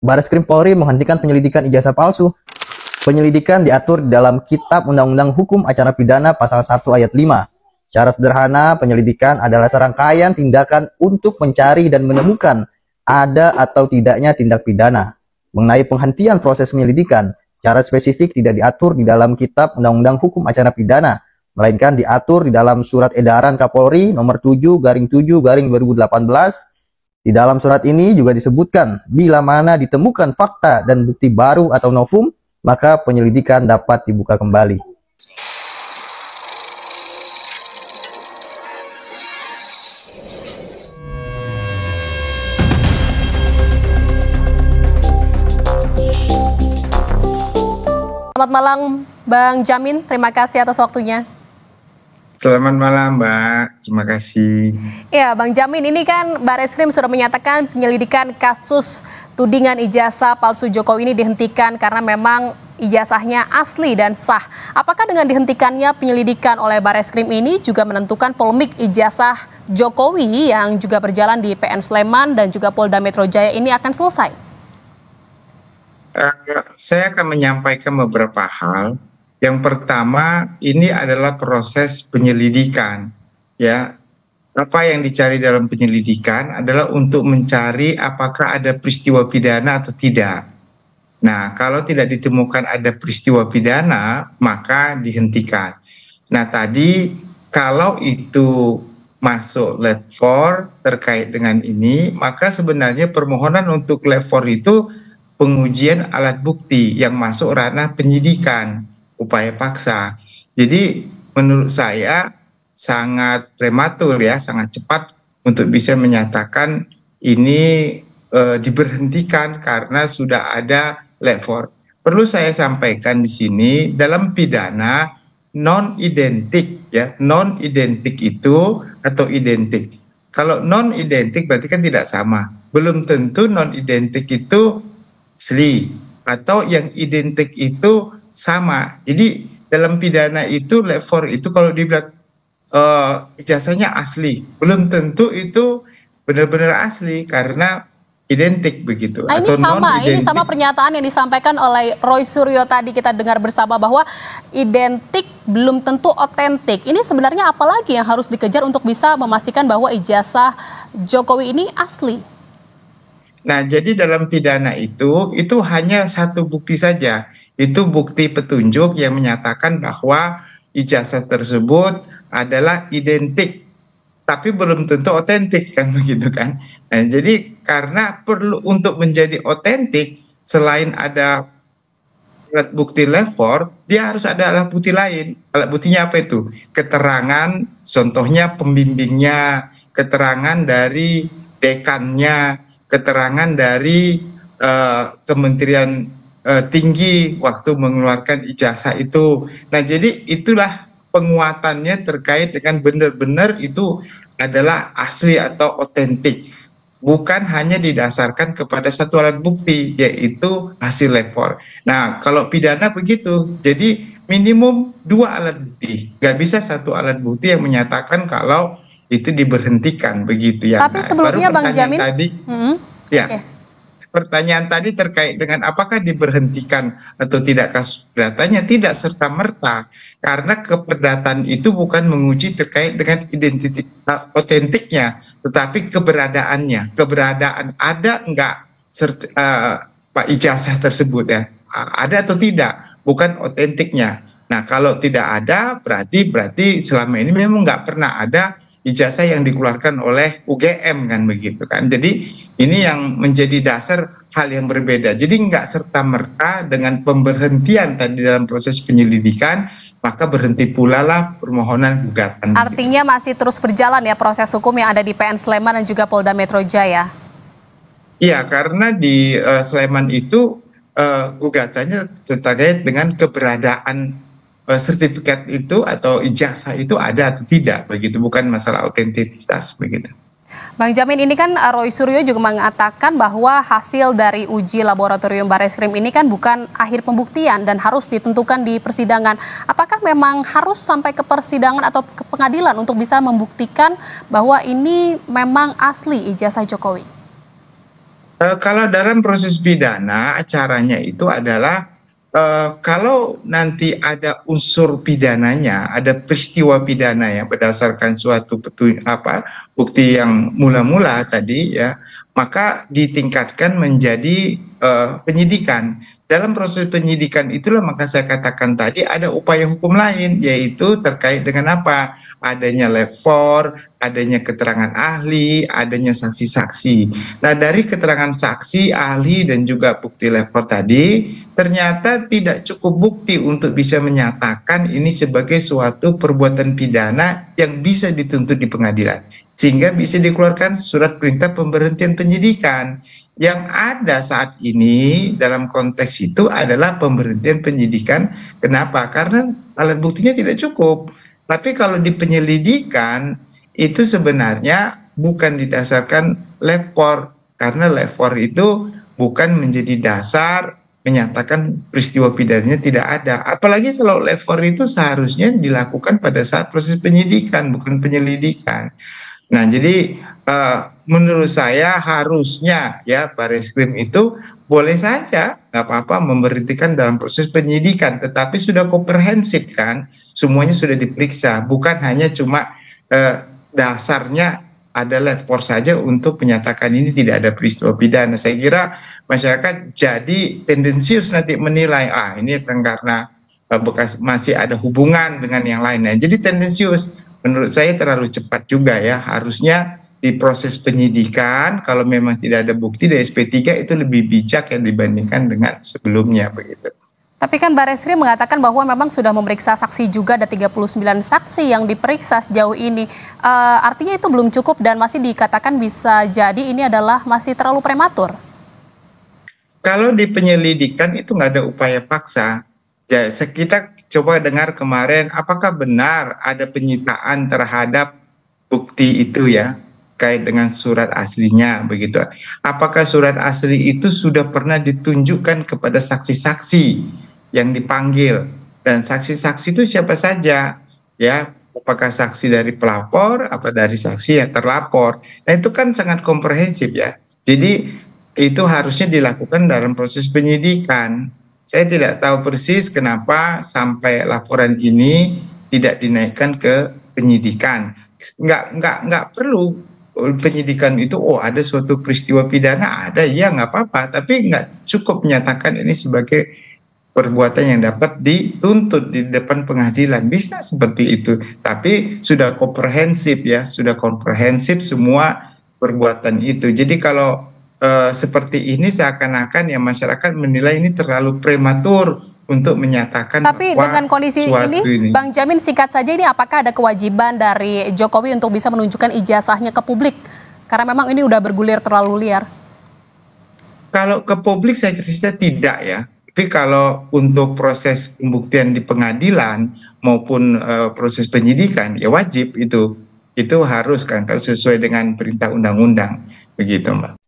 Bareskrim Polri menghentikan penyelidikan ijazah palsu. Penyelidikan diatur dalam Kitab Undang-Undang Hukum Acara Pidana Pasal 1 Ayat 5. Secara sederhana, penyelidikan adalah serangkaian tindakan untuk mencari dan menemukan ada atau tidaknya tindak pidana. Mengenai penghentian proses penyelidikan, secara spesifik tidak diatur di dalam Kitab Undang-Undang Hukum Acara Pidana, melainkan diatur di dalam Surat Edaran Kapolri nomor 7/7/2018. Di dalam surat ini juga disebutkan, bila mana ditemukan fakta dan bukti baru atau novum, maka penyelidikan dapat dibuka kembali. Selamat malam, Bang Jamin. Terima kasih atas waktunya. Selamat malam, Mbak. Terima kasih. Ya, Bang Jamin, ini kan Bareskrim sudah menyatakan penyelidikan kasus tudingan ijazah palsu Jokowi ini dihentikan karena memang ijazahnya asli dan sah. Apakah dengan dihentikannya penyelidikan oleh Bareskrim ini juga menentukan polemik ijazah Jokowi yang juga berjalan di PN Sleman dan juga Polda Metro Jaya ini akan selesai? Saya akan menyampaikan beberapa hal. Yang pertama, ini adalah proses penyelidikan. Ya, apa yang dicari dalam penyelidikan adalah untuk mencari apakah ada peristiwa pidana atau tidak. Nah, kalau tidak ditemukan ada peristiwa pidana, maka dihentikan. Nah, tadi kalau itu masuk lab 4 terkait dengan ini, maka sebenarnya permohonan untuk lab 4 itu pengujian alat bukti yang masuk ranah penyidikan, upaya paksa. Jadi menurut saya sangat prematur ya, sangat cepat untuk bisa menyatakan ini diberhentikan karena sudah ada lab 4. Perlu saya sampaikan di sini, dalam pidana non identik ya, non identik itu atau identik. Kalau non identik berarti kan tidak sama. Belum tentu non identik itu asli atau yang identik itu sama. Jadi dalam pidana itu lab 4 itu kalau dibilang ijazahnya asli, belum tentu itu benar-benar asli karena identik begitu. Nah, ini atau sama, non-identik. ini sama pernyataan yang disampaikan oleh Roy Suryo tadi kita dengar bersama bahwa identik belum tentu otentik. Ini sebenarnya apa lagi yang harus dikejar untuk bisa memastikan bahwa ijazah Jokowi ini asli? Nah, jadi dalam pidana itu hanya satu bukti saja. Itu bukti petunjuk yang menyatakan bahwa ijazah tersebut adalah identik, tapi belum tentu otentik kan begitu kan. Nah, jadi karena perlu untuk menjadi otentik, selain ada alat bukti lab 4, dia harus ada alat bukti lain. Alat buktinya apa itu? Keterangan, contohnya pembimbingnya, keterangan dari dekannya, keterangan dari Kementerian Tinggi waktu mengeluarkan ijazah itu. Nah, jadi itulah penguatannya terkait dengan benar-benar itu adalah asli atau otentik. Bukan hanya didasarkan kepada satu alat bukti, yaitu hasil lab 4. Nah, kalau pidana begitu, jadi minimum 2 alat bukti. Nggak bisa satu alat bukti yang menyatakan kalau itu diberhentikan begitu ya. Tapi sebelumnya Bang Jamin tadi, ya, pertanyaan tadi terkait dengan apakah diberhentikan atau tidak kasus perdatanya, tidak serta merta karena keperdataan itu bukan menguji terkait dengan identitas otentiknya, tetapi keberadaannya, keberadaan ada enggak Pak ijazah tersebut ya, ada atau tidak, bukan otentiknya. Nah, kalau tidak ada berarti selama ini memang nggak pernah ada ijazah yang dikeluarkan oleh UGM kan begitu kan. Jadi ini yang menjadi dasar hal yang berbeda. Jadi nggak serta-merta dengan pemberhentian tadi dalam proses penyelidikan, maka berhenti pula lah permohonan gugatan. Artinya masih terus berjalan ya proses hukum yang ada di PN Sleman dan juga Polda Metro Jaya? Iya, karena di Sleman itu gugatannya terkait dengan keberadaan sertifikat itu atau ijazah itu ada atau tidak begitu, bukan masalah autentisitas begitu. Bang Jamin, ini kan Roy Suryo juga mengatakan bahwa hasil dari uji laboratorium Bareskrim ini kan bukan akhir pembuktian dan harus ditentukan di persidangan. Apakah memang harus sampai ke persidangan atau ke pengadilan untuk bisa membuktikan bahwa ini memang asli ijazah Jokowi? Kalau dalam proses pidana, acaranya itu adalah kalau nanti ada unsur pidananya, ada peristiwa pidana ya berdasarkan suatu bukti yang mula-mula tadi ya, maka ditingkatkan menjadi penyidikan. Dalam proses penyidikan itulah maka saya katakan tadi ada upaya hukum lain, yaitu terkait dengan apa? Adanya lapor, adanya keterangan ahli, adanya saksi-saksi. Nah, dari keterangan saksi, ahli, dan juga bukti lapor tadi, ternyata tidak cukup bukti untuk bisa menyatakan ini sebagai suatu perbuatan pidana yang bisa dituntut di pengadilan. Sehingga bisa dikeluarkan surat perintah pemberhentian penyidikan. Yang ada saat ini dalam konteks itu adalah pemberhentian penyidikan. Kenapa? Karena alat buktinya tidak cukup. Tapi kalau di penyelidikan itu sebenarnya bukan didasarkan lapor, karena lapor itu bukan menjadi dasar menyatakan peristiwa pidananya tidak ada. Apalagi kalau lapor itu seharusnya dilakukan pada saat proses penyidikan, bukan penyelidikan. Nah, jadi menurut saya harusnya ya Bareskrim itu boleh saja nggak apa-apa memberhentikan dalam proses penyidikan, tetapi sudah komprehensif kan, semuanya sudah diperiksa, bukan hanya cuma dasarnya ada lapor saja untuk menyatakan ini tidak ada peristiwa pidana. Saya kira masyarakat jadi tendensius nanti menilai ini karena masih ada hubungan dengan yang lainnya. Jadi tendensius. Menurut saya terlalu cepat juga ya, harusnya di proses penyidikan kalau memang tidak ada bukti dari SP3 itu lebih bijak yang dibandingkan dengan sebelumnya begitu. Tapi kan Bareskrim mengatakan bahwa memang sudah memeriksa saksi juga, ada 39 saksi yang diperiksa sejauh ini. Artinya itu belum cukup dan masih dikatakan bisa jadi ini adalah masih terlalu prematur. Kalau di penyelidikan itu nggak ada upaya paksa. Ya, kita coba dengar kemarin, apakah benar ada penyitaan terhadap bukti itu ya, kait dengan surat aslinya begitu. Apakah surat asli itu sudah pernah ditunjukkan kepada saksi-saksi yang dipanggil, dan saksi-saksi itu siapa saja ya, apakah saksi dari pelapor atau dari saksi yang terlapor. Nah, itu kan sangat komprehensif ya. Jadi itu harusnya dilakukan dalam proses penyidikan. Saya tidak tahu persis kenapa sampai laporan ini tidak dinaikkan ke penyidikan. Nggak perlu penyidikan itu, ada suatu peristiwa pidana, ada, ya nggak apa-apa. Tapi nggak cukup menyatakan ini sebagai perbuatan yang dapat dituntut di depan pengadilan. Bisa seperti itu. Tapi sudah komprehensif ya, sudah komprehensif semua perbuatan itu. Jadi kalau seperti ini seakan-akan ya masyarakat menilai ini terlalu prematur untuk menyatakan. Tapi bahwa dengan kondisi ini, Bang Jamin, singkat saja, ini apakah ada kewajiban dari Jokowi untuk bisa menunjukkan ijazahnya ke publik? Karena memang ini udah bergulir terlalu liar. Kalau ke publik saya kira tidak ya. Tapi kalau untuk proses pembuktian di pengadilan maupun proses penyidikan ya wajib itu harus kan sesuai dengan perintah undang-undang begitu Mbak.